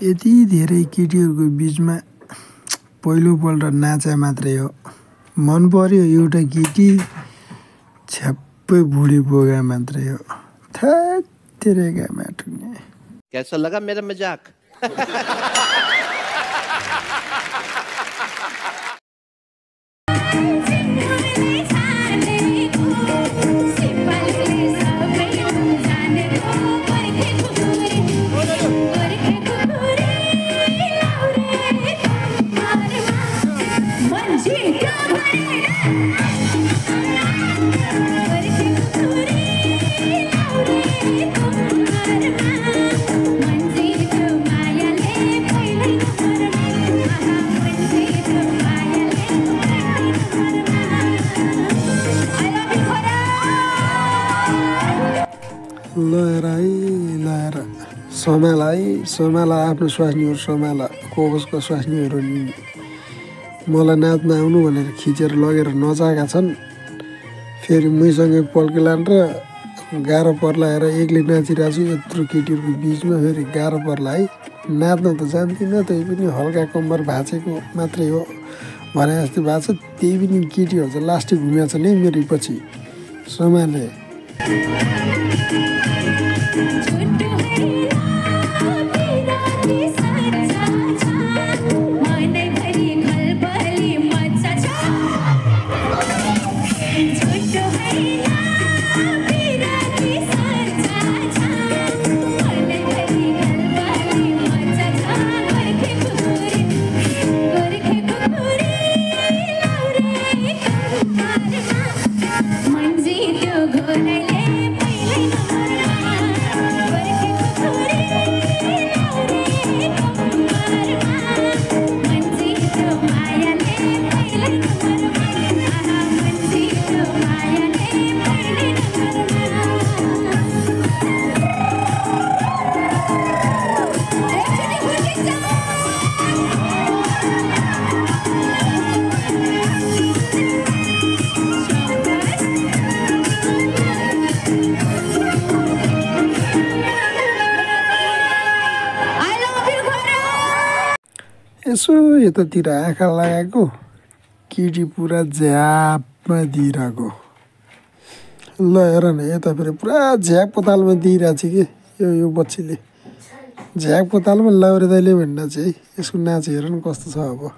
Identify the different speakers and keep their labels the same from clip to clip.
Speaker 1: यति धेरै केटीहरूको बिचमा पहिलोपल्ट नाचे मात्रै हो। मन पर्यो एउटा केटी छ्याप्पै बुढी बोगा मात्रै हो। तेरेका माटुने।
Speaker 2: कैसा लगा मेरा मजाक?
Speaker 1: लहर समाला आफ्नो स्वास्नीहरू समाला कसको स्वास्नीहरू नि मलाई नाच्न आउनु भनेर खिचेर लगेर नचाएका छन्। फेरि मैसँगै पल्केलान र गाह्रो पर्ला हेर एक्लै नाचिरहेको छु यत्रो केटीहरूको बिचमा। फेरि गाह्रो पर्ला है। नाच्न त जान्दिनँ, त्यही पनि हल्का कम्मर भाँचेको मात्रै हो भने जस्तो भएको छ। त्यही पनि केटीहरू चाहिँ लास्टै घुमेको छ नि मेरो पछि समाले। यसो यतातिर आँखा लगाएको केटी पुरा झ्यापमा दिइरहेको। ल हेर न यता फेरि पुरा झ्याप पतालमा दिइरहेको छ कि यो बच्चीले झ्याप पतालमा लाउरे दाइले भन्दा चाहिँ यसको नाच हेर न कस्तो छ अब।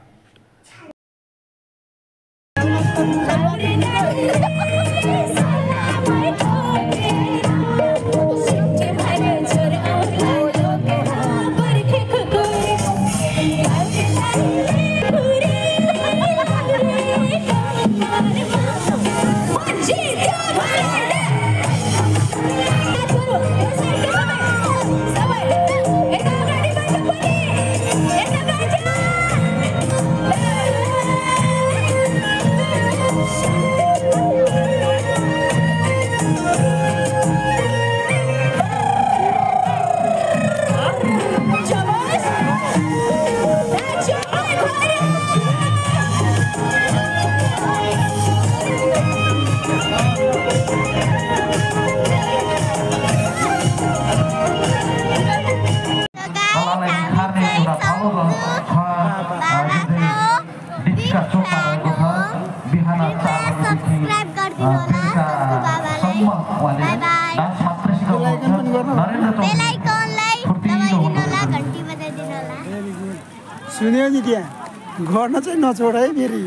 Speaker 1: सुन्यो नि त्यहाँ गर्न चाहिँ नछोड है फेरि।